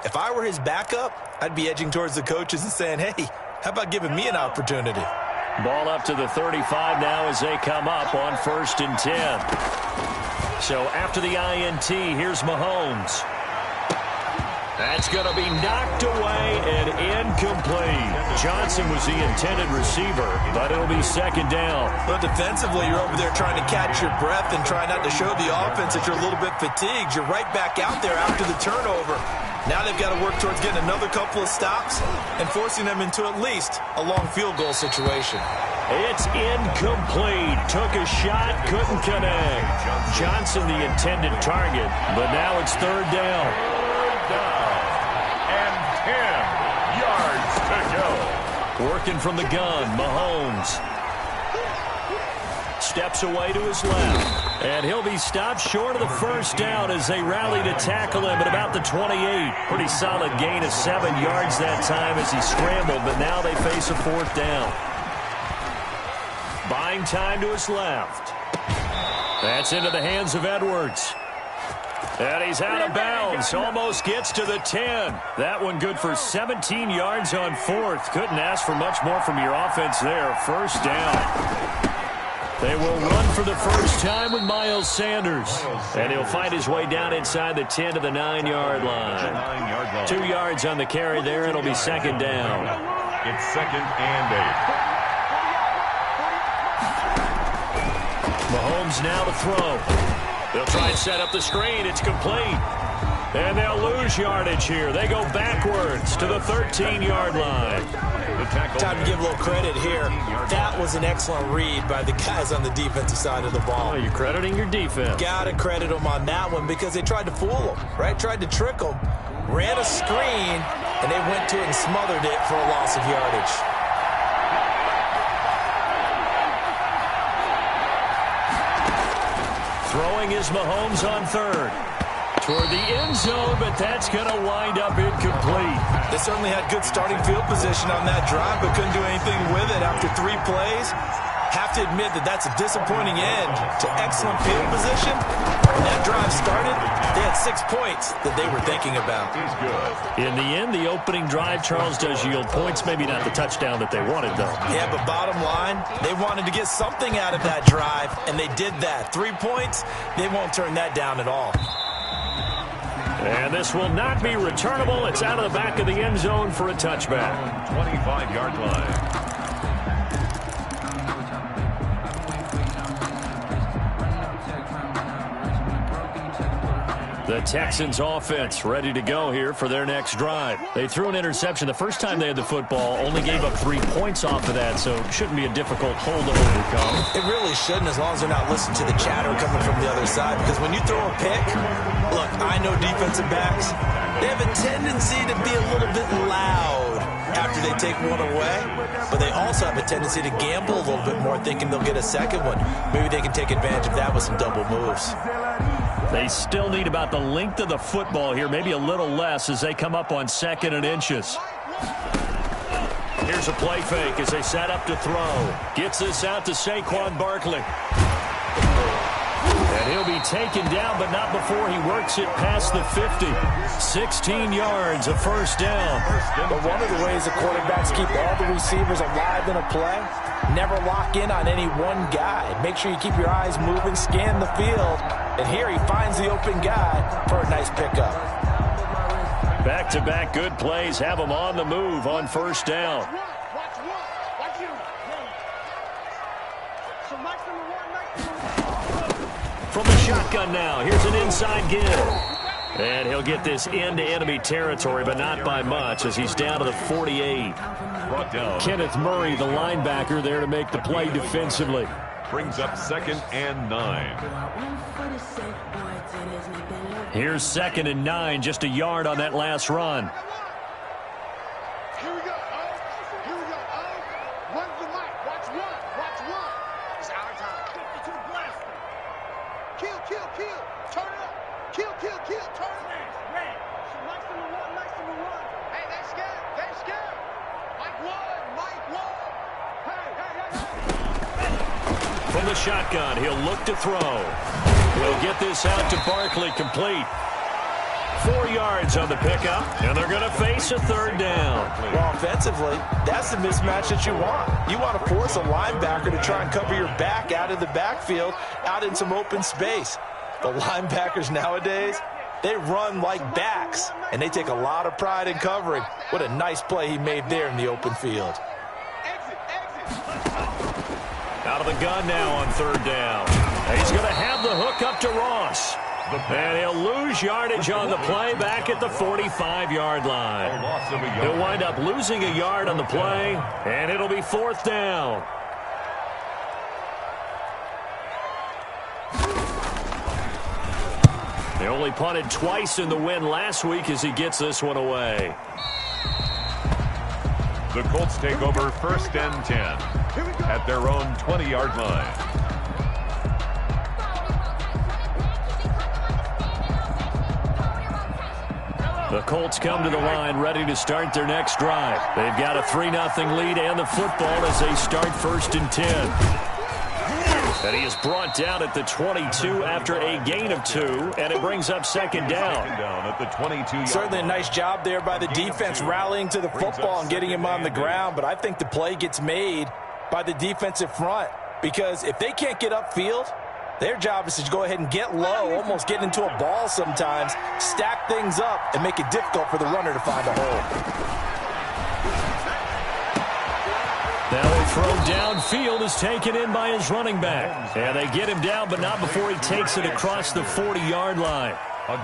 If I were his backup, I'd be edging towards the coaches and saying, hey, how about giving me an opportunity? Ball up to the 35 now as they come up on 1st and 10. So after the INT, here's Mahomes. That's going to be knocked away and incomplete. Johnson was the intended receiver, but it'll be 2nd down. Well, defensively, you're over there trying to catch your breath and try not to show the offense that you're a little bit fatigued. You're right back out there after the turnover. Now they've got to work towards getting another couple of stops and forcing them into at least a long field goal situation. It's incomplete. Took a shot, couldn't connect. Johnson the intended target, but now it's 3rd down. And 10 yards to go. Working from the gun, Mahomes. Steps away to his left. And he'll be stopped short of the 1st down as they rally to tackle him at about the 28. Pretty solid gain of 7 yards that time as he scrambled, but now they face a 4th down. Buying time to his left. That's into the hands of Edwards. And he's out of bounds. Almost gets to the 10. That one good for 17 yards on 4th. Couldn't ask for much more from your offense there. 1st down. They will run for the first time with Miles Sanders. And he'll find his way down inside the 10 to the 9-yard line. 2 yards on the carry there. It'll be 2nd down. It's 2nd and 8. Mahomes now to throw. They'll try and set up the screen. It's complete. And they'll lose yardage here. They go backwards to the 13-yard line. Time to give a little credit here. That was an excellent read by the guys on the defensive side of the ball. Oh, you're crediting your defense. Got to credit them on that one because they tried to fool them, right? Tried to trick them. Ran a screen, and they went to it and smothered it for a loss of yardage. Throwing is Mahomes on 3rd. Toward the end zone, but that's going to wind up incomplete. They certainly had good starting field position on that drive, but couldn't do anything with it after 3 plays. Have to admit that that's a disappointing end to excellent field position. When that drive started, they had 6 points that they were thinking about. He's good. In the end, the opening drive, Charles, does yield points. Maybe not the touchdown that they wanted, though. Yeah, but bottom line, they wanted to get something out of that drive, and they did that. 3 points, they won't turn that down at all. And this will not be returnable. It's out of the back of the end zone for a touchback. 25-yard line. The Texans offense ready to go here for their next drive. They threw an interception the first time they had the football, only gave up 3 points off of that, so it shouldn't be a difficult hole to overcome. It really shouldn't, as long as they're not listening to the chatter coming from the other side, because when you throw a pick, look, I know defensive backs, they have a tendency to be a little bit loud after they take one away, but they also have a tendency to gamble a little bit more, thinking they'll get a second one. Maybe they can take advantage of that with some double moves. They still need about the length of the football here, maybe a little less as they come up on 2nd and inches. Here's a play fake as they set up to throw. Gets this out to Saquon Barkley. And he'll be taken down, but not before he works it past the 50. 16 yards, a 1st down. But one of the ways the quarterbacks keep all the receivers alive in a play, never lock in on any one guy. Make sure you keep your eyes moving, scan the field. And here he finds the open guy for a nice pickup. Back-to-back good plays have him on the move on 1st down. From the shotgun now, here's an inside give. And he'll get this into enemy territory, but not by much as he's down to the 48. Kenneth Murray, the linebacker, there to make the play defensively. Brings up 2nd and 9. Here's 2nd and 9, just a yard on that last run. Here we go. Here we go. Run the mic. Watch one. Watch one. It's our time. 52 blaster. Kill, kill, kill. Turn it up. Kill, kill, kill. Turn it up. Red. Nice number one. Nice number one. Hey, they scared. They scared. Mike one. Mike one. Hey, hey, hey, hey. From the shotgun, he'll look to throw. He'll get this out to Barkley, complete. 4 yards on the pickup, and they're going to face a third down. Well, offensively, that's the mismatch that you want. You want to force a linebacker to try and cover your back out of the backfield, out in some open space. The linebackers nowadays, they run like backs, and they take a lot of pride in covering. What a nice play he made there in the open field. Out of the gun now on third down. He's going to have the hook up to Ross. And he'll lose yardage on the play back at the 45-yard line. He'll wind up losing a yard on the play, and it'll be fourth down. They only punted twice in the win last week as he gets this one away. The Colts take over first and 10 at their own 20-yard line. The Colts come to the line ready to start their next drive. They've got a 3-0 lead and the football as they start first and 10. And he is brought down at the 22 after a gain of 2, and it brings up second down. At the 22. Certainly a nice job there by the defense rallying to the football and getting him on the ground, but I think the play gets made by the defensive front because if they can't get upfield, their job is to go ahead and get low, almost get into a ball sometimes, stack things up, and make it difficult for the runner to find a hole. Now a throw downfield is taken in by his running back. And they get him down, but not before he takes it across the 40-yard line.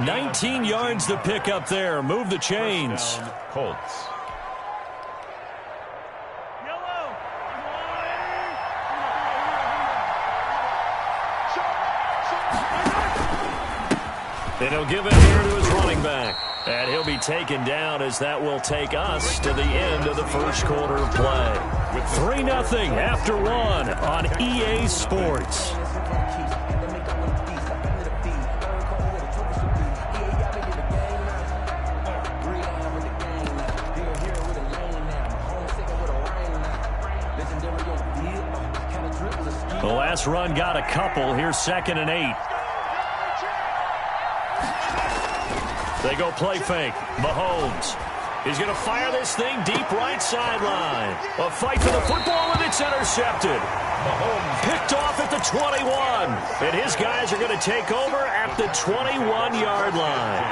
19 yards to pick up there. Move the chains. Colts. And he'll give it here to his running back. And he'll be taken down as that will take us to the end of the first quarter of play. With 3-0 after 1 on EA Sports. The last run got a couple. Here's 2nd and 8. They go play fake. Mahomes. He's going to fire this thing deep right sideline. A fight for the football, and it's intercepted. Mahomes picked off at the 21. And his guys are going to take over at the 21-yard line.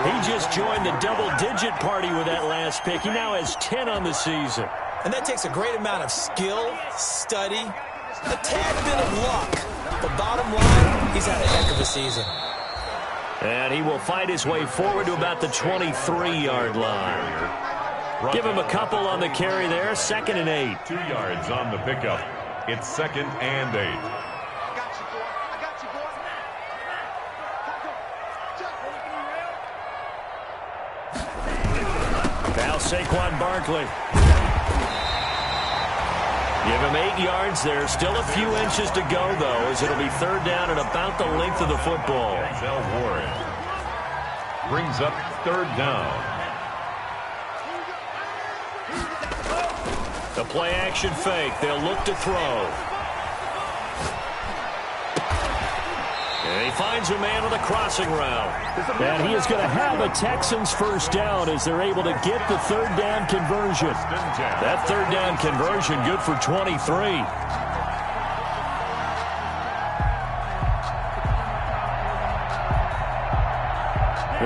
He just joined the double-digit party with that last pick. He now has 10 on the season. And that takes a great amount of skill, study, a tad bit of luck. But bottom line, he's had a heck of a season. And he will fight his way forward to about the 23-yard line. Give him a couple on the carry there. 2nd and 8. 2 yards on the pickup. It's 2nd and 8. Now Saquon Barkley. Give him 8 yards there. Still a few inches to go, though, as it'll be third down and about the length of the football. Denzel Ward brings up third down. The play-action fake. They'll look to throw. And he finds a man on the crossing route. And he is going to have a Texans first down as they're able to get the third down conversion. That third down conversion good for 23.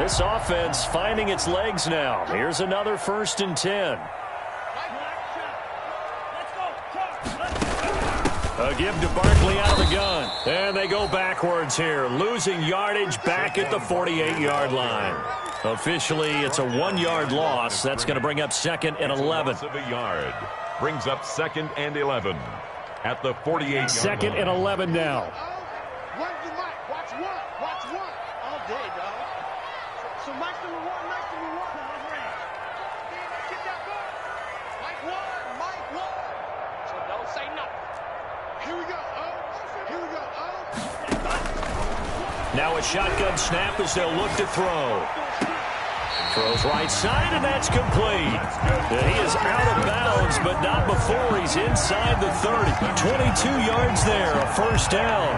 This offense finding its legs now. Here's another 1st and 10. A give to Barkley out of the gun. And they go backwards here, losing yardage back at the 48-yard line. Officially, it's a 1-yard loss. That's going to bring up 2nd and 11. Of a yard. Brings up 2nd and 11 at the 48-yard 2nd and 11 now. Watch one. All day, dog. So Mike's number one. Get that ball. Mike one. So don't say nothing. Here we go. Now a shotgun snap as they'll look to throw. Throws right side, and that's complete. And he is out of bounds, but not before he's inside the 30. 22 yards there, a first down.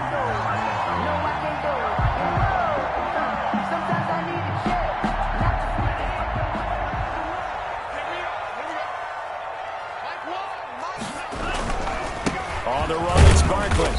the run, it's Barkley.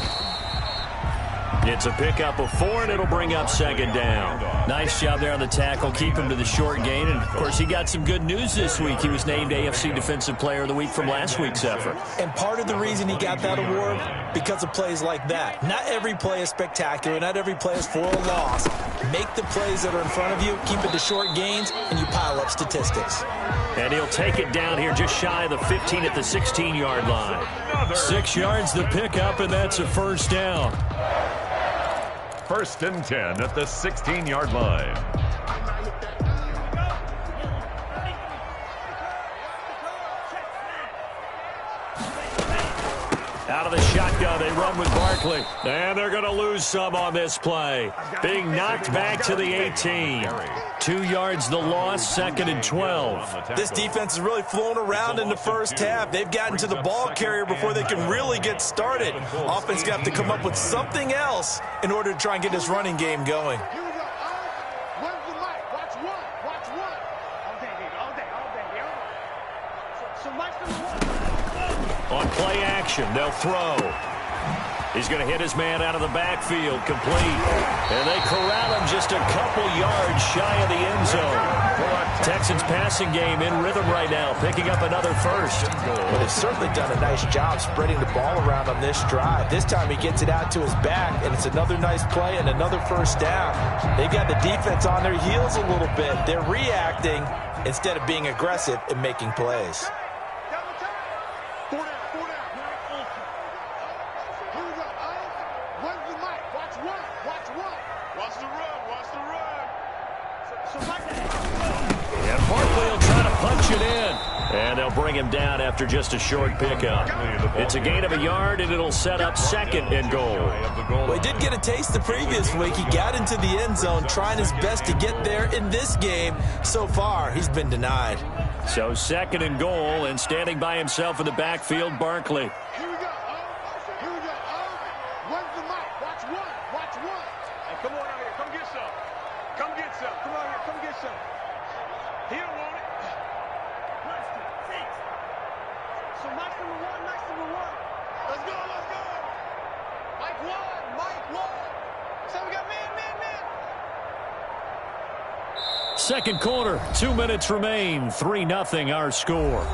It's a pickup of 4, and it'll bring up second down. Nice job there on the tackle. Keep him to the short gain. And, of course, he got some good news this week. He was named AFC Defensive Player of the Week from last week's effort. And part of the reason he got that award, because of plays like that. Not every play is spectacular. Not every play is for a loss. Make the plays that are in front of you, keep it to short gains, and you pile up statistics. And he'll take it down here just shy of the 15 at the 16-yard line. 6 yards the pickup, and that's a first down. First and 10 at the 16-yard line. Out of the shotgun, they run with Barkley. And they're going to lose some on this play. Being knocked back to the 18. 2 yards the loss, 2nd and 12. This defense is really flown around in the first half. They've gotten to the ball carrier before they can really get started. Offense got to come up with something else in order to try and get this running game going. Here we go. Where's the mic? Watch one. Watch one. All day, baby. All day. All day. So Mike's number one. On play action, they'll throw. He's going to hit his man out of the backfield, complete. And they corral him just a couple yards shy of the end zone. Texans passing game in rhythm right now, picking up another first. Well, they've certainly done a nice job spreading the ball around on this drive. This time he gets it out to his back, and it's another nice play and another first down. They've got the defense on their heels a little bit. They're reacting instead of being aggressive and making plays. And Barkley will try to punch it in. And they'll bring him down after just a short pickup. It's a gain of a yard, and it'll set up 2nd and goal. Well, he did get a taste the previous week. He got into the end zone, trying his best to get there in this game. So far, he's been denied. So 2nd and goal, and standing by himself in the backfield, Barkley. Here we go. Here we go. Where's the mic? Watch one. Watch one. Hey, come on out here. Come get some. Come get some. Come out here. Come get some. He don't want it. So Mike's number one. Mike's number one. Let's go. Let's go. Mike one. Mike one. So we got man. Second quarter, 2 minutes remain. 3-0 our score.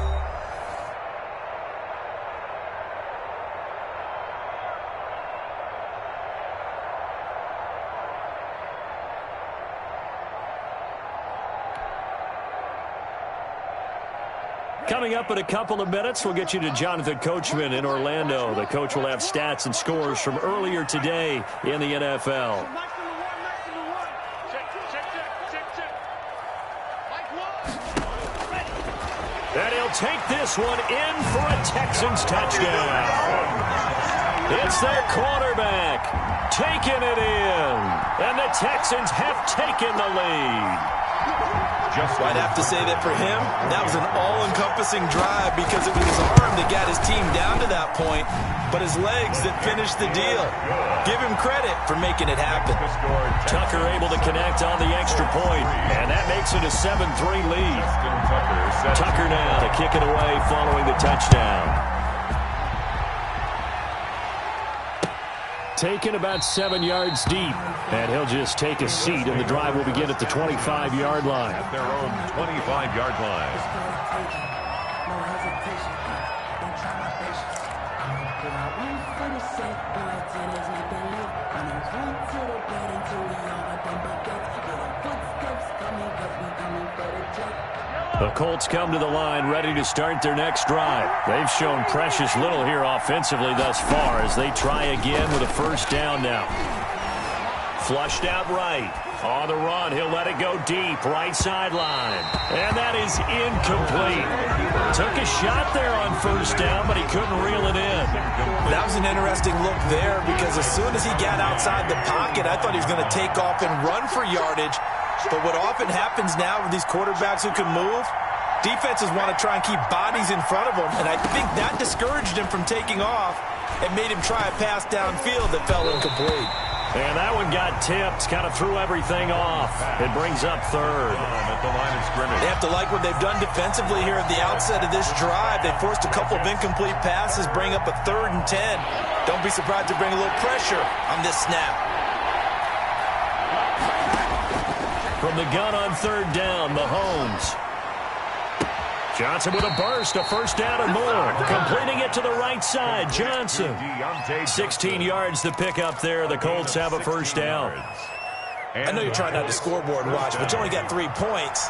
Coming up in a couple of minutes, we'll get you to Jonathan Coachman in Orlando. The coach will have stats and scores from earlier today in the NFL. And he'll take this one in for a Texans touchdown. It's their quarterback taking it in. And the Texans have taken the lead. I'd have to say that for him, that was an all-encompassing drive because it was his arm that got his team down to that point, but his legs that finished the deal. Give him credit for making it happen. Tucker able to connect on the extra point, and that makes it a 7-3 lead. Tucker now to kick it away following the touchdown. Taken about 7 yards deep, and he'll just take a seat, and the drive will begin at the 25-yard line. At their own 25-yard line. The Colts come to the line ready to start their next drive. They've shown precious little here offensively thus far as they try again with a first down now. Flushed out right. On the run, he'll let it go deep, right sideline. And that is incomplete. Took a shot there on first down, but he couldn't reel it in. That was an interesting look there because as soon as he got outside the pocket, I thought he was going to take off and run for yardage. But what often happens now with these quarterbacks who can move, defenses want to try and keep bodies in front of them, and I think that discouraged him from taking off and made him try a pass downfield that fell incomplete. And that one got tipped, kind of threw everything off. It brings up third. At the line of scrimmage. They have to like what they've done defensively here at the outset of this drive. They forced a couple of incomplete passes, bring up a 3rd and 10. Don't be surprised to bring a little pressure on this snap. From the gun on 3rd down, Mahomes. Johnson with a burst, a first down and more. Completing it to the right side, Johnson. 16 yards to pick up there. The Colts have a first down. I know you're trying not to scoreboard watch, but you only got 3 points.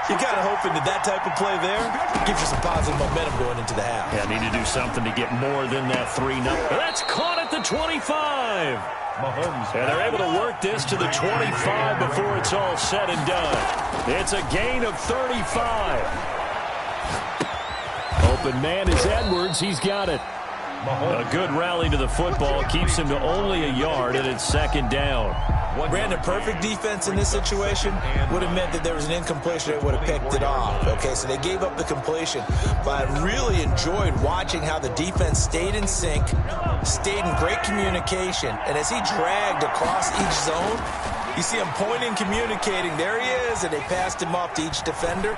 You're kind of hoping that type of play there gives you some positive momentum going into the half. Yeah, need to do something to get more than that 3-0. That's caught at the 25. Mahomes. And they're able to work this to the 25 before it's all said and done. It's a gain of 35. Open man is Edwards. He's got it. A good rally to the football. Keeps him to only a yard, and it's 2nd down. Brandon, perfect defense in this situation would have meant that there was an incompletion that would have picked it off. Okay, so they gave up the completion. But I really enjoyed watching how the defense stayed in sync, stayed in great communication. And as he dragged across each zone, you see him pointing, communicating. There he is, and they passed him off to each defender.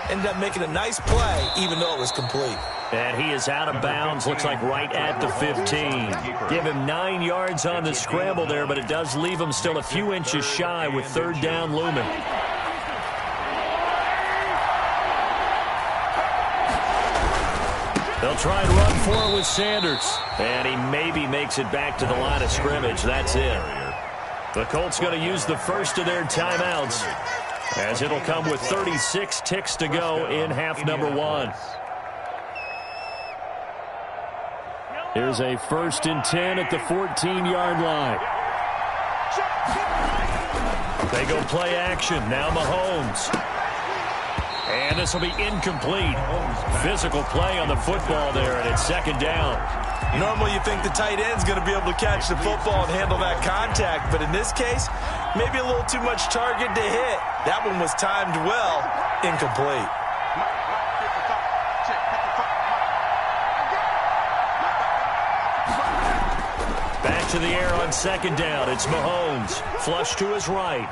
Ended up making a nice play, even though it was complete. And he is out of bounds, looks like right at the 15. Give him 9 yards on the scramble there, but it does leave him still a few inches shy with 3rd down looming. They'll try and run for it with Sanders. And he maybe makes it back to the line of scrimmage. That's it. The Colts going to use the first of their timeouts, as it'll come with 36 ticks to go in half number 1. Here's a 1st and 10 at the 14-yard line. They go play action. Now Mahomes. And this will be incomplete. Physical play on the football there, and it's 2nd down. Normally you think the tight end's going to be able to catch the football and handle that contact, but in this case, maybe a little too much target to hit. That one was timed well, incomplete. Back to the air on 2nd down. It's Mahomes. Flush to his right.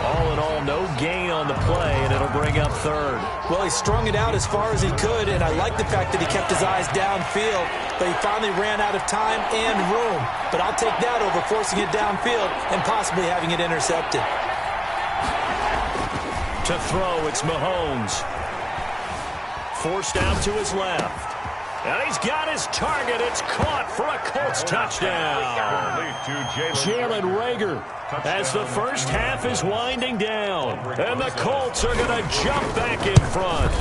All in all, no gain on the play, and it'll bring up 3rd. Well, he strung it out as far as he could, and I like the fact that he kept his eyes downfield, but he finally ran out of time and room. But I'll take that over forcing it downfield and possibly having it intercepted. To throw, it's Mahomes. Forced out to his left. And he's got his target. It's caught for a Colts touchdown. Jalen Reagor, as the first half is winding down. And the Colts are going to jump back in front.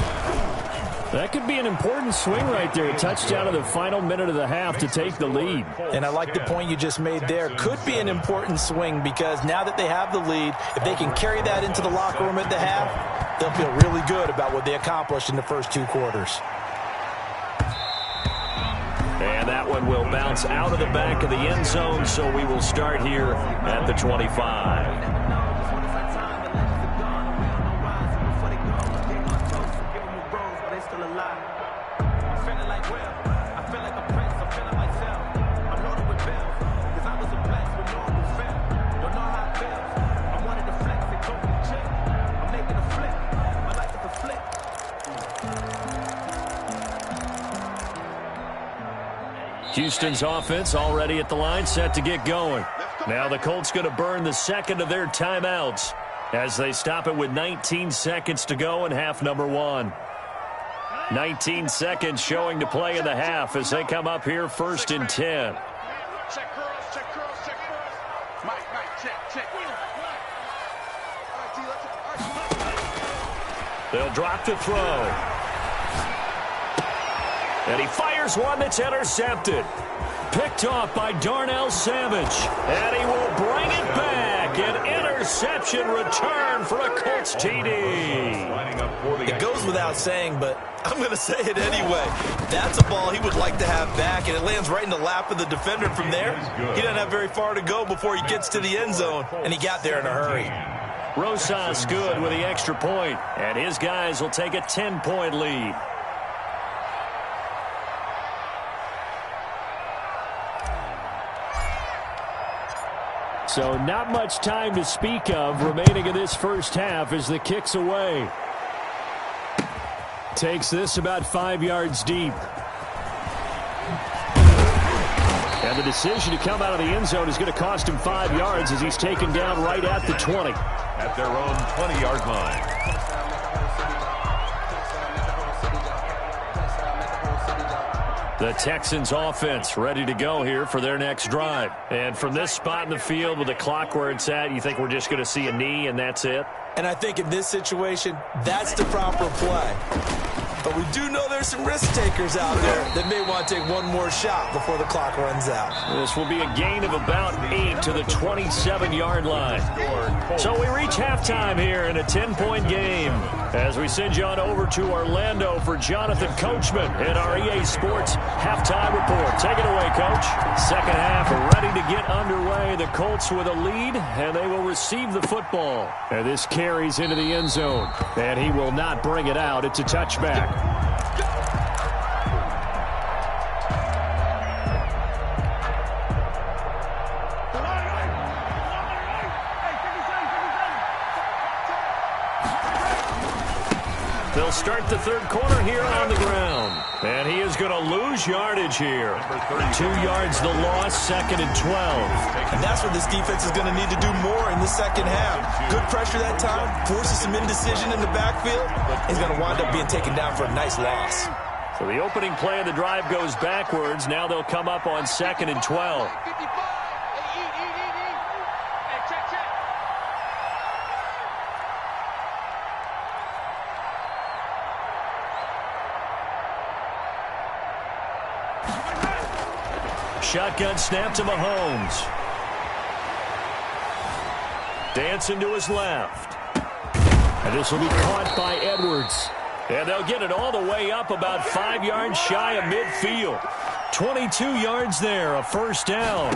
That could be an important swing right there. A touchdown in the final minute of the half to take the lead. And I like the point you just made there. Could be an important swing because now that they have the lead, if they can carry that into the locker room at the half, they'll feel really good about what they accomplished in the first 2 quarters. And that one will bounce out of the back of the end zone, so we will start here at the 25. Houston's offense already at the line, set to get going. Now the Colts going to burn the 2nd of their timeouts as they stop it with 19 seconds to go in half number 1. 19 seconds showing to play in the half as they come up here 1st and 10. Check curls, check curls, check curls. Mike, check. They'll drop to throw. And he fires one that's intercepted. Picked off by Darnell Savage. And he will bring it back. An interception return for a Colts TD. It goes without saying, but I'm going to say it anyway. That's a ball he would like to have back, and it lands right in the lap of the defender from there. He doesn't have very far to go before he gets to the end zone, and he got there in a hurry. Rosas good with the extra point, and his guys will take a 10-point lead. So not much time to speak of remaining in this first half as the kick's away. Takes this about 5 yards deep. And the decision to come out of the end zone is going to cost him 5 yards as he's taken down right at the 20. At their own 20-yard line. The Texans offense ready to go here for their next drive. And from this spot in the field with the clock where it's at, you think we're just going to see a knee and that's it? And I think in this situation, that's the proper play. But we do know there's some risk takers out there that may want to take one more shot before the clock runs out. This will be a gain of about 8 to the 27-yard line. So we reach halftime here in a 10-point game as we send you on over to Orlando for Jonathan Coachman in our EA Sports halftime report. Take it away, Coach. Second half ready to get underway. The Colts with a lead, and they will receive the football. And this carries into the end zone, and he will not bring it out. It's a touchback. They'll start the third quarter here on the ground. And he is going to lose yardage here. 2 yards the loss, 2nd and 12. And that's what this defense is going to need to do more in the second half. Good pressure that time, forces some indecision in the backfield. He's going to wind up being taken down for a nice loss. So the opening play of the drive goes backwards. Now they'll come up on 2nd and 12. Shotgun snap to Mahomes. Dancing to his left. And this will be caught by Edwards. And they'll get it all the way up about 5 yards shy of midfield. 22 yards there, a first down.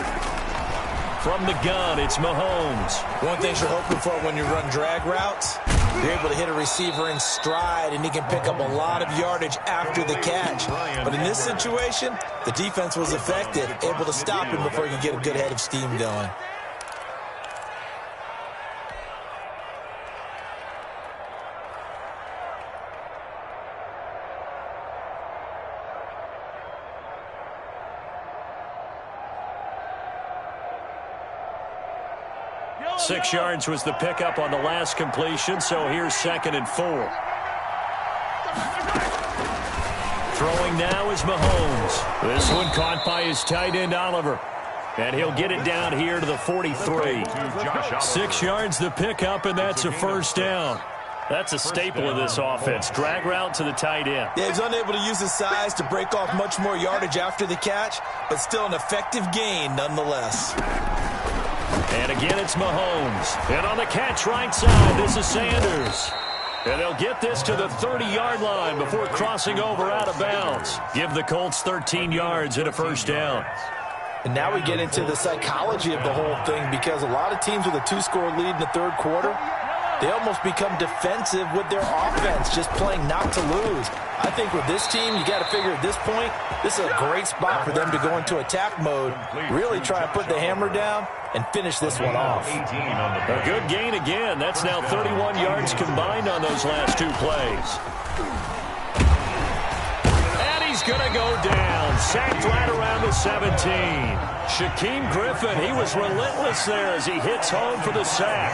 From the gun, it's Mahomes. One thing you're hoping for when you run drag routes, you're able to hit a receiver in stride, and he can pick up a lot of yardage after the catch. But in this situation, the defense was effective, able to stop him before he could get a good head of steam going. Six yards was the pickup on the last completion, so here's 2nd and 4. Throwing now is Mahomes. This one caught by his tight end, Oliver. And he'll get it down here to the 43. 6 yards the pickup, and that's a first down. That's a staple of this offense. Drag route to the tight end. Yeah, he's unable to use his size to break off much more yardage after the catch, but still an effective gain nonetheless. And again, it's Mahomes. And on the catch right side, this is Sanders. And they'll get this to the 30-yard line before crossing over out of bounds. Give the Colts 13 yards and a first down. And now we get into the psychology of the whole thing, because a lot of teams with a 2-score lead in the third quarter, they almost become defensive with their offense, just playing not to lose. I think with this team, you got to figure at this point, this is a great spot for them to go into attack mode, really try and put the hammer down and finish this one off. A good gain again. That's now 31 yards combined on those last two plays. And he's going to go down. Sacked right around the 17. Shaquem Griffin, he was relentless there as he hits home for the sack.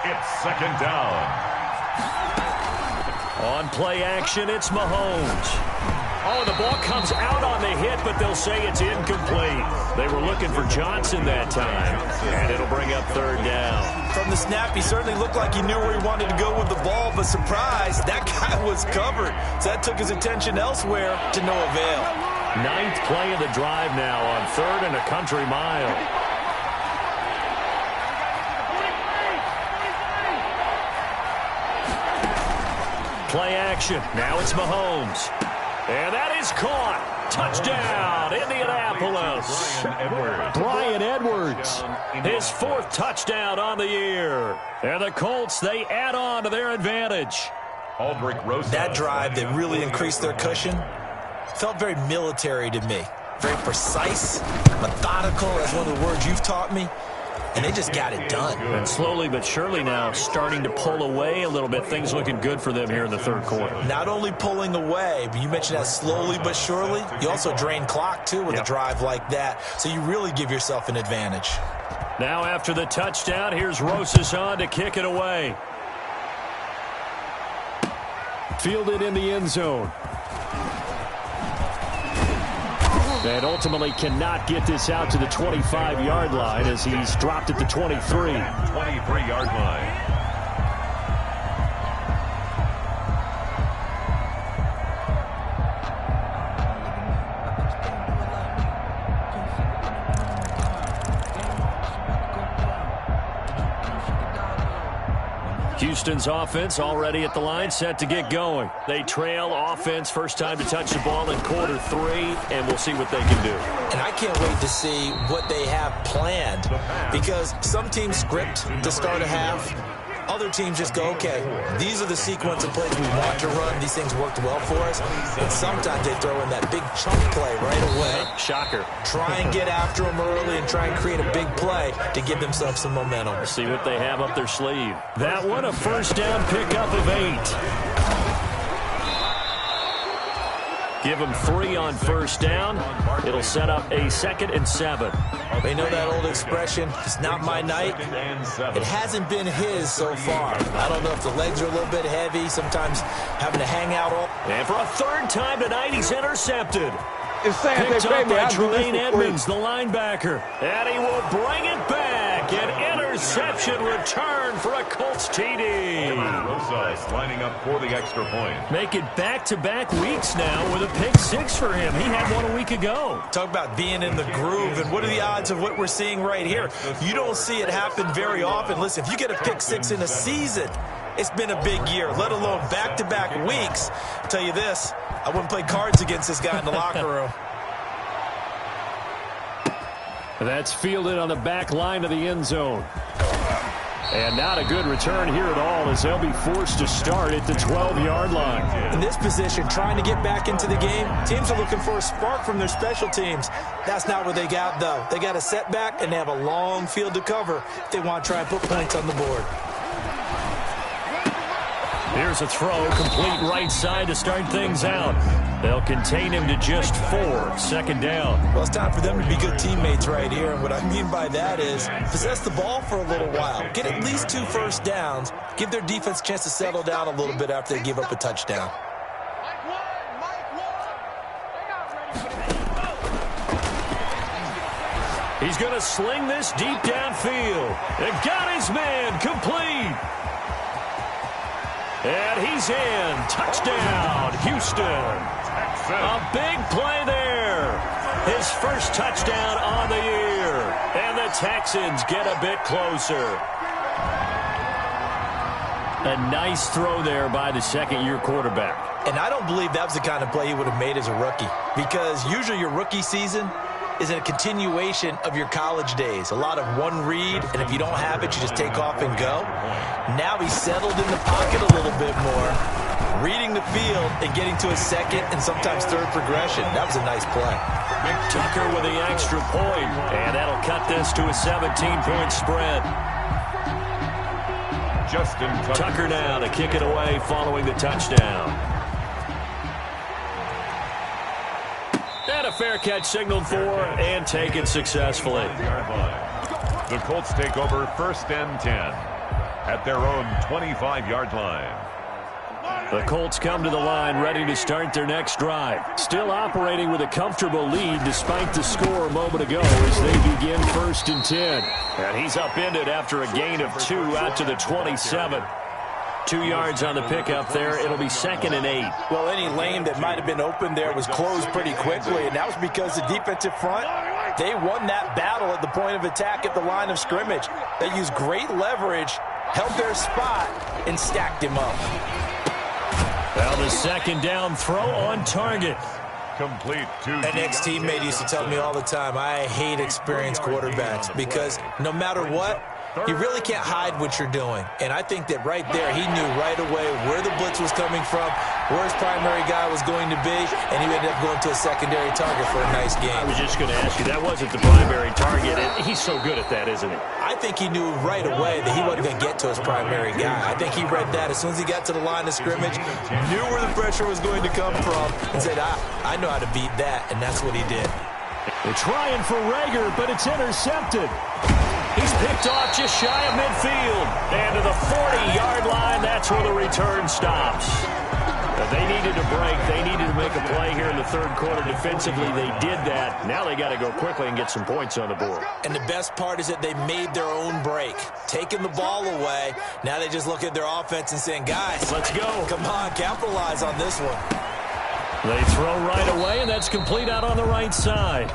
It's 2nd down. On play action, it's Mahomes. Oh, the ball comes out on the hit, but they'll say it's incomplete. They were looking for Johnson that time, and it'll bring up 3rd down. From the snap, he certainly looked like he knew where he wanted to go with the ball, but surprise, that guy was covered. So that took his attention elsewhere to no avail. 9th play of the drive now on 3rd and a country mile. Play action. Now it's Mahomes. And that is caught. Touchdown, Indianapolis. Bryan Edwards. His 4th touchdown on the year. And the Colts, they add on to their advantage. That drive that really increased their cushion felt very military to me. Very precise, methodical, that's one of the words you've taught me. and they just got it done. And slowly but surely now starting to pull away a little bit. Things looking good for them here in the third quarter. Not only pulling away, but you mentioned that slowly but surely. You also drain clock, too, with a drive like that. So you really give yourself an advantage. Now after the touchdown, here's Rosas on to kick it away. Fielded in the end zone. And ultimately cannot get this out to the 25-yard line as he's dropped at the 23. 23-yard line. Houston's offense already at the line, set to get going. They trail offense, first time to touch the ball in quarter 3, and we'll see what they can do. And I can't wait to see what they have planned, because some teams script to start a half. Other teams just go, okay, these are the sequence of plays we want to run. These things worked well for us. And sometimes they throw in that big chunk play right away. Shocker. Try and get after them early and try and create a big play to give themselves some momentum. Let's see what they have up their sleeve. That one, a first down pickup of 8. Give them 3 on first down. It'll set up a 2nd and 7. They know that old expression, it's not my night. It hasn't been his so far. I don't know if the legs are a little bit heavy, sometimes having to hang out all. And for a third time tonight, he's intercepted. Picked up by Tremaine Edmonds, the linebacker. And he will bring it back. An interception return for a Colts TD. Rosas lining up for the extra point. Make it back-to-back weeks now with a pick 6 for him. He had one a week ago. Talk about being in the groove, and what are the odds of what we're seeing right here? You don't see it happen very often. Listen, if you get a pick 6 in a season, it's been a big year, let alone back-to-back weeks. I'll tell you this, I wouldn't play cards against this guy in the locker room. That's fielded on the back line of the end zone. And not a good return here at all as they'll be forced to start at the 12-yard line. In this position, trying to get back into the game, teams are looking for a spark from their special teams. That's not what they got, though. They got a setback, and they have a long field to cover if they want to try and put points on the board. Here's a throw, complete right side to start things out. They'll contain him to just 4, 2nd down. Well, it's time for them to be good teammates right here, and what I mean by that is possess the ball for a little while. Get at least 2 first downs. Give their defense a chance to settle down a little bit after they give up a touchdown. He's going to sling this deep downfield. And got his man complete. And he's in. Touchdown, Houston. A big play there. His first touchdown on the year. And the Texans get a bit closer. A nice throw there by the second-year quarterback. And I don't believe that was the kind of play he would have made as a rookie, because usually your rookie season is a continuation of your college days. A lot of one read, and if you don't have it, you just take off and go. Now he's settled in the pocket a little bit more, reading the field and getting to a second and sometimes third progression. That was a nice play. Tucker with the extra point, and that'll cut this to a 17-point spread. Justin Tucker now to kick it away following the touchdown. And a fair catch signaled for and taken successfully. The Colts take over 1st and 10 at their own 25-yard line. The Colts come to the line ready to start their next drive. Still operating with a comfortable lead despite the score a moment ago as they begin 1st and 10. And he's upended after a gain of 2 out to the 27. 2 yards on the pickup there. It'll be 2nd and 8. Well, any lane that might have been open there was closed pretty quickly, and that was because the defensive front, they won that battle at the point of attack at the line of scrimmage. They used great leverage, held their spot, and stacked him up. Well, the 2nd down throw on target. Complete to An ex-teammate used to tell me all the time, I hate experienced quarterbacks because no matter what, You really can't hide what you're doing. And I think that right there, he knew right away where the blitz was coming from, where his primary guy was going to be, and he ended up going to a secondary target for a nice game. I was just going to ask you, that wasn't the primary target. He's so good at that, isn't he? I think he knew right away that he wasn't going to get to his primary guy. I think he read that as soon as he got to the line of scrimmage, knew where the pressure was going to come from, and said, I know how to beat that, and that's what he did. They're trying for Rager, but it's intercepted. He's picked off just shy of midfield. And to the 40-yard line, that's where the return stops. They needed to break. They needed to make a play here in the third quarter defensively. They did that. Now they got to go quickly and get some points on the board. And the best part is that they made their own break, taking the ball away. Now they just look at their offense and saying, guys, let's go. Come on, capitalize on this one. They throw right away, and that's complete out on the right side.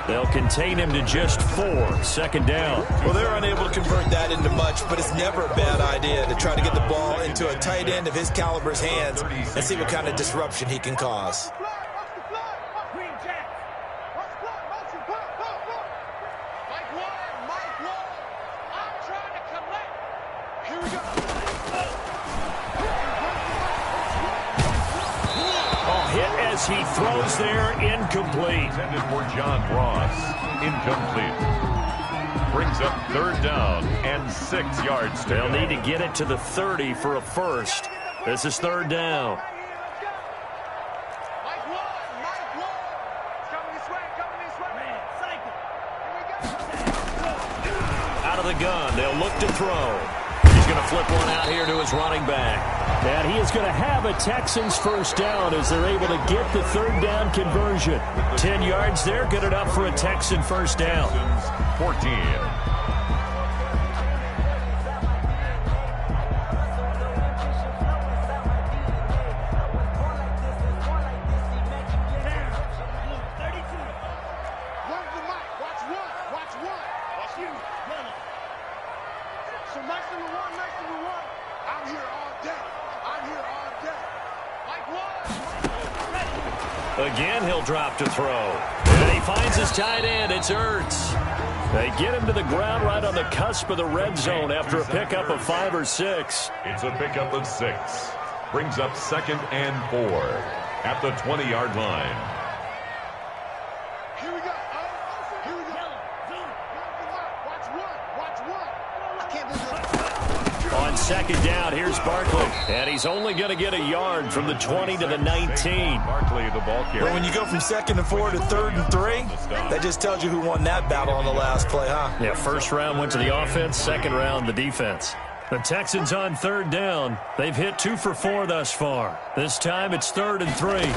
They'll contain him to just 4. Second down. Well, they're unable to convert that into much, but it's never a bad idea to try to get the ball into a tight end of his caliber's hands and see what kind of disruption he can cause. As he throws there, incomplete. Intended for John Ross. Incomplete. Brings up third down and 6 yards. They'll need to get it to the 30 for a first. This is third down. Out of the gun. They'll look to throw. He's going to flip one out here to his running back. And he is going to have a Texans first down as they're able to get the third down conversion. 10 yards there, good enough for a Texan first down. 14. Again, he'll drop to throw. And he finds his tight end. It's Ertz. They get him to the ground right on the cusp of the red zone after a pickup of 5 or 6. It's a pickup of 6. Brings up 2nd and 4 at the 20-yard line. Here we go. Here we go. Watch one. I can't believe it. On second down, here's Barkley. And he's only going to get a yard from the 20 to the 19. Barkley, the ball carrier. Well, when you go from 2nd and 4 to 3rd and 3, that just tells you who won that battle on the last play, huh? Yeah, first round went to the offense, second round the defense. The Texans on third down. They've hit 2 for 4 thus far. This time it's 3rd and 3.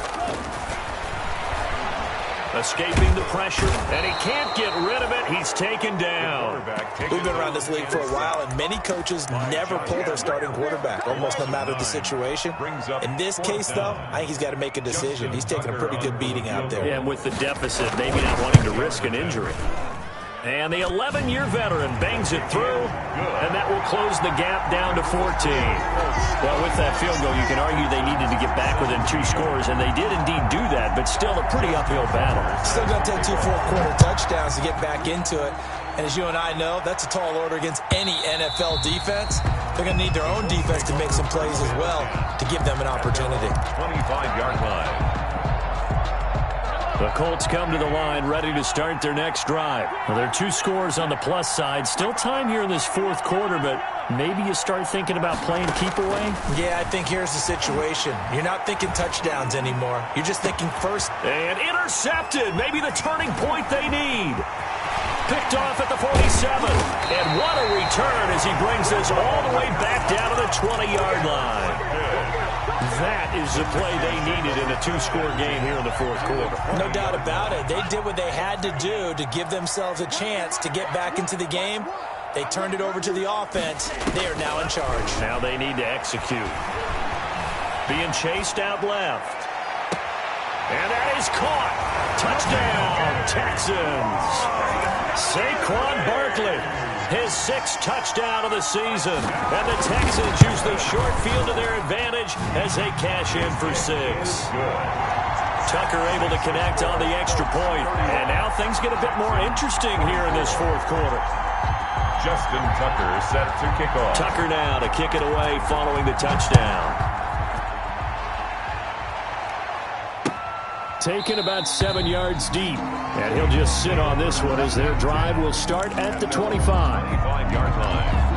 Escaping the pressure, and he can't get rid of it. He's taken down. We've been around this league for a while, and many coaches never pull their starting quarterback, almost no matter the situation. In this case, though, I think he's got to make a decision. He's taking a pretty good beating out there. Yeah, and with the deficit, maybe not wanting to risk an injury. And the 11-year veteran bangs it through, and that will close the gap down to 14. Well, with that field goal, you can argue they needed to get back within 2 scores, and they did indeed do that, but still a pretty uphill battle. Still going to take 2 fourth-quarter touchdowns to get back into it. And as you and I know, that's a tall order against any NFL defense. They're going to need their own defense to make some plays as well to give them an opportunity. 25-yard line. The Colts come to the line ready to start their next drive. Well, there are 2 scores on the plus side. Still time here in this fourth quarter, but maybe you start thinking about playing keep away? Yeah, I think here's the situation. You're not thinking touchdowns anymore. You're just thinking first. And intercepted. Maybe the turning point they need. Picked off at the 47. And what a return as he brings this all the way back down to the 20-yard line. That is the play they needed in a 2-score game here in the fourth quarter. No doubt about it. They did what they had to do to give themselves a chance to get back into the game. They turned it over to the offense. They are now in charge. Now they need to execute. Being chased out left. And that is caught. Touchdown, Texans. Saquon Barkley, his 6th touchdown of the season. And the Texans use the short field to their advantage as they cash in for 6. Tucker able to connect on the extra point. And now things get a bit more interesting here in this fourth quarter. Justin Tucker set to kick off. Tucker now to kick it away following the touchdown. Taken about 7 yards deep. And he'll just sit on this one as their drive will start at the 25. 25-yard line.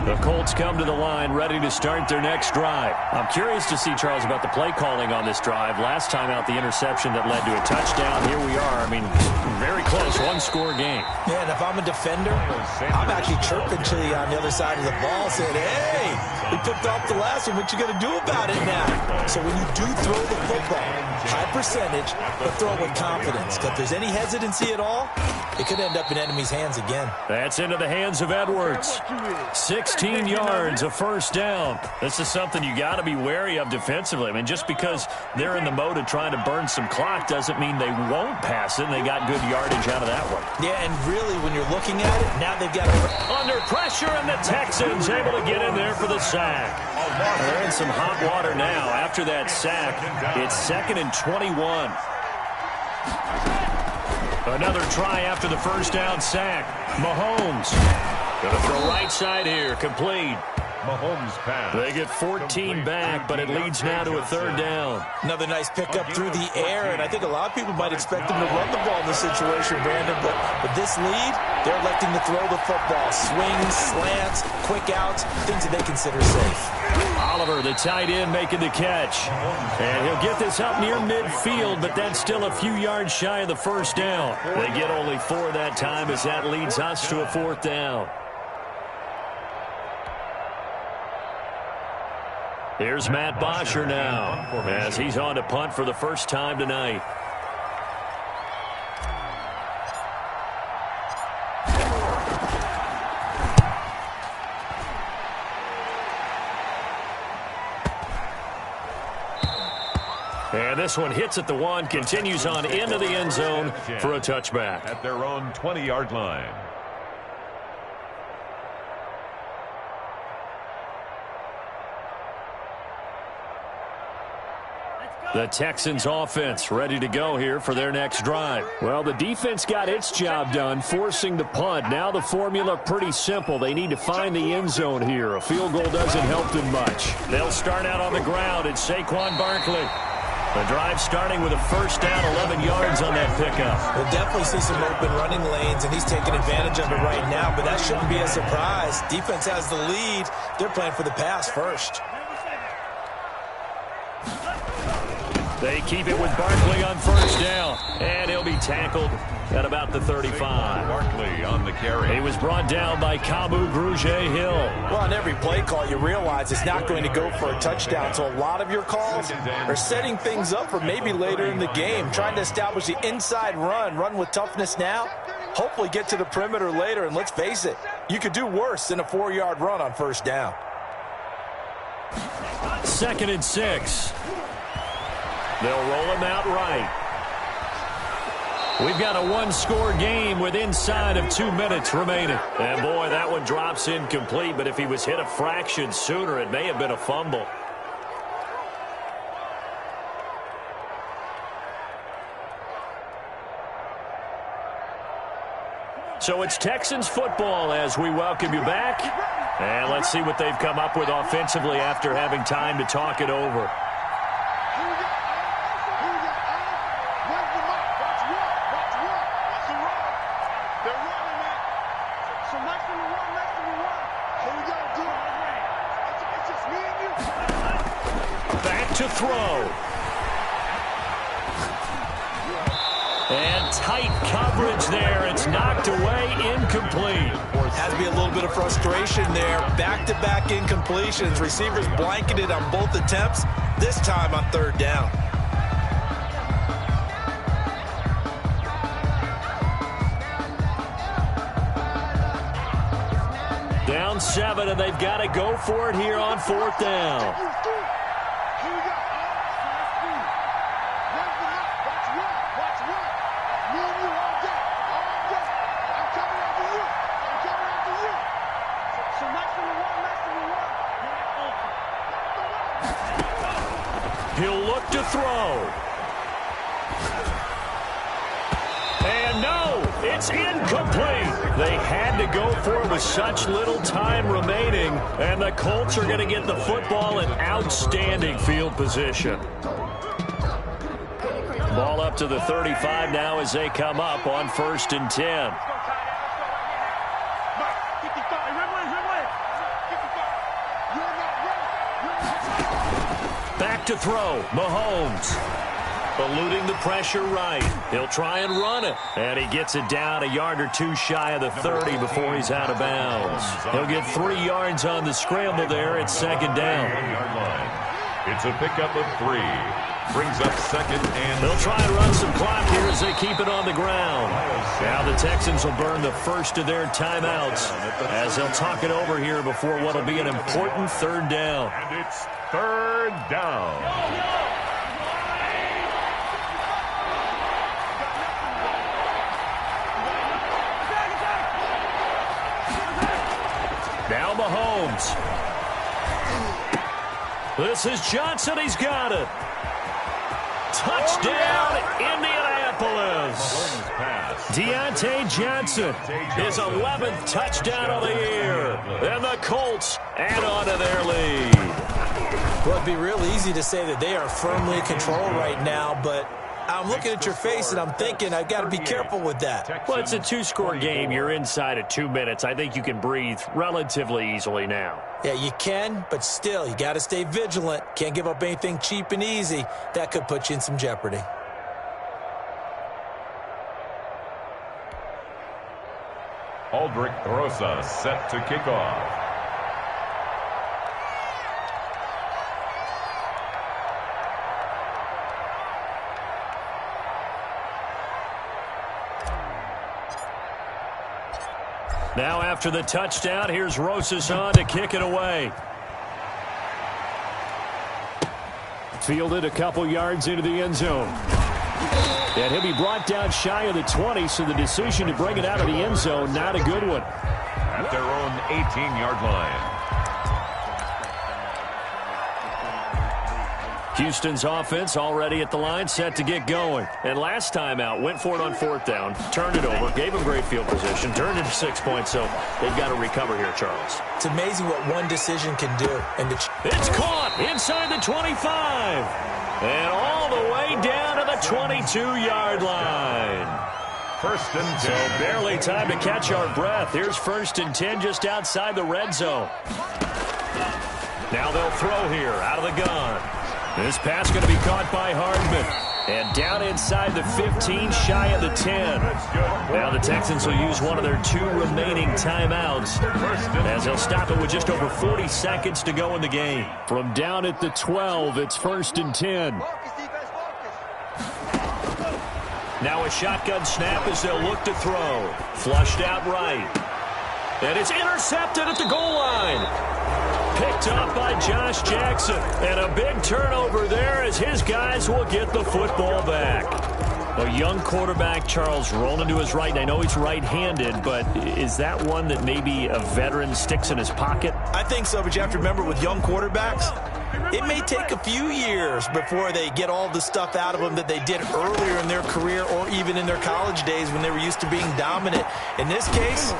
The Colts come to the line ready to start their next drive. I'm curious to see, Charles, about the play calling on this drive. Last time out, the interception that led to a touchdown. Here we are. I mean, very close, one-score game. Yeah, and if I'm a defender, I'm actually chirping to you on the other side of the ball saying, hey, we picked off the last one. What you going to do about it now? So when you do throw the football, high percentage, but throw it with confidence. If there's any hesitancy at all, it could end up in enemy's hands again. That's into the hands of Edwards. 16 yards, a first down. This is something you got to be wary of defensively. I mean, just because they're in the mode of trying to burn some clock doesn't mean they won't pass it. And they got good yardage out of that one. Yeah, and really, when you're looking at it, now they've got under pressure, and the Texans able to get in there for the sack. They're in some hot water now. After that sack, it's 2nd and 21. Another try after the first down sack. Mahomes going to throw right side here, complete. Mahomes pass. They get 14 back, but it leads now to a 3rd down. Another nice pickup through the air, and I think a lot of people might expect them to run the ball in this situation, Brandon, but with this lead, they're electing to throw the football. Swings, slants, quick outs, things that they consider safe. Oliver, the tight end, making the catch. And he'll get this up near midfield, but that's still a few yards shy of the first down. They get only 4 that time as that leads us to a 4th down. Here's Matt Bosher now as he's on to punt for the first time tonight. And this one hits at the 1, continues on into the end zone for a touchback. At their own 20-yard line. The Texans offense ready to go here for their next drive. Well, the defense got its job done, forcing the punt. Now the formula pretty simple. They need to find the end zone here. A field goal doesn't help them much. They'll start out on the ground. It's Saquon Barkley. The drive starting with a first down, 11 yards on that pickup. We'll definitely see some open running lanes, and he's taking advantage of it right now, but that shouldn't be a surprise. Defense has the lead. They're playing for the pass first. They keep it with Barkley on first down, and he'll be tackled at about the 35. Barkley on the carry. He was brought down by Kamu Grugier-Hill. Well, on every play call, you realize it's not going to go for a touchdown, so a lot of your calls are setting things up for maybe later in the game, trying to establish the inside run with toughness now, hopefully get to the perimeter later, and let's face it, you could do worse than a 4-yard run on first down. 2nd and 6. They'll roll him out right. We've got a one-score game with inside of 2 minutes remaining. And, boy, that one drops incomplete, but if he was hit a fraction sooner, it may have been a fumble. So it's Texans football as we welcome you back. And let's see what they've come up with offensively after having time to talk it over. To throw. And tight coverage there. It's knocked away, incomplete. Has to be a little bit of frustration there. Back-to-back incompletions. Receivers blanketed on both attempts, this time on 3rd down. Down 7, and they've got to go for it here on 4th down. And no, it's incomplete. They had to go for it with such little time remaining, and the Colts are going to get the football in outstanding field position. Ball up to the 35 now as they come up on 1st and 10. Back to throw, Mahomes. Eluding the pressure right. He'll try and run it. And he gets it down a yard or two shy of the 30 before he's out of bounds. He'll get 3 yards on the scramble there at 2nd down. It's a pickup of 3. Brings up 2nd and... They'll try and run some clock here as they keep it on the ground. Now the Texans will burn the first of their timeouts as they'll talk it over here before what will be an important 3rd down. And it's 3rd down. Now Mahomes. This is Johnson. He's got it. Touchdown, Indianapolis. Deontay Johnson, his 11th touchdown of the year. And the Colts add on to their lead. Well, it'd be real easy to say that they are firmly in control right now, but I'm looking at your face and I'm thinking I've got to be careful with that. Well, it's a 2-score game. You're inside of 2 minutes. I think you can breathe relatively easily now. Yeah, you can, but still, you got to stay vigilant. Can't give up anything cheap and easy. That could put you in some jeopardy. Aldrich Rosa set to kick off. Now after the touchdown, here's Rosas on to kick it away. Fielded a couple yards into the end zone. And he'll be brought down shy of the 20, so the decision to bring it out of the end zone, not a good one. At their own 18-yard line. Houston's offense already at the line, set to get going. And last time out, went for it on 4th down, turned it over, gave them great field position, turned it to 6 points, so they've got to recover here, Charles. It's amazing what one decision can do. And it's caught inside the 25. And all the way down to the 22-yard line. 1st and 10. So barely time to catch our breath. Here's 1st and 10 just outside the red zone. Now they'll throw here out of the gun. This pass going to be caught by Hardman. And down inside the 15, shy of the 10. Now the Texans will use one of their 2 remaining timeouts as they'll stop it with just over 40 seconds to go in the game. From down at the 12, it's 1st and 10. Now a shotgun snap as they'll look to throw. Flushed out right. And it's intercepted at the goal line. Picked up by Josh Jackson. And a big turnover there as his guys will get the football back. A young quarterback, Charles, rolling to his right. And I know he's right-handed, but is that one that maybe a veteran sticks in his pocket? I think so, but you have to remember with young quarterbacks, it may take a few years before they get all the stuff out of them that they did earlier in their career or even in their college days when they were used to being dominant. In this case,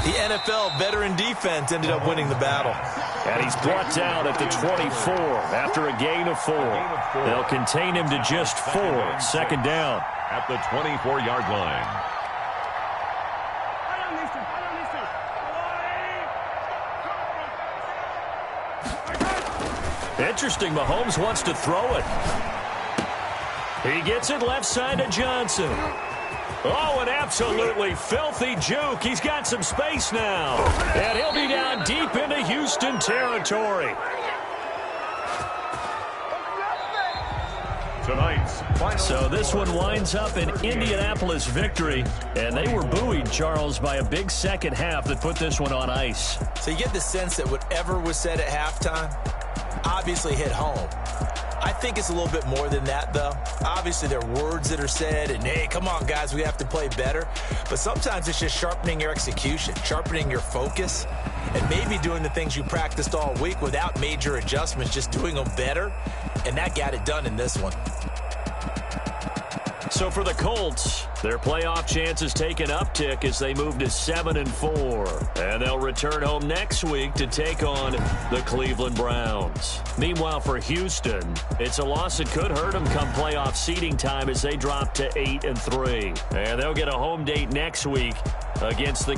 the NFL veteran defense ended up winning the battle. And he's brought down at the 24 after a gain of 4. They'll contain him to just 4. 2nd down. At the 24-yard line. Interesting, Mahomes wants to throw it. He gets it left side to Johnson. Oh, an absolutely filthy juke. He's got some space now. And he'll be down deep into Houston territory. So this one winds up an Indianapolis victory, and they were buoyed, Charles, by a big second half that put this one on ice. So you get the sense that whatever was said at halftime obviously hit home. I think it's a little bit more than that, though. Obviously, there are words that are said, and, hey, come on, guys, we have to play better. But sometimes it's just sharpening your execution, sharpening your focus, and maybe doing the things you practiced all week without major adjustments, just doing them better, and that got it done in this one. So for the Colts, their playoff chances take an uptick as they move to 7-4. And they'll return home next week to take on the Cleveland Browns. Meanwhile, for Houston, it's a loss that could hurt them come playoff seeding time as they drop to 8-3. And they'll get a home date next week against the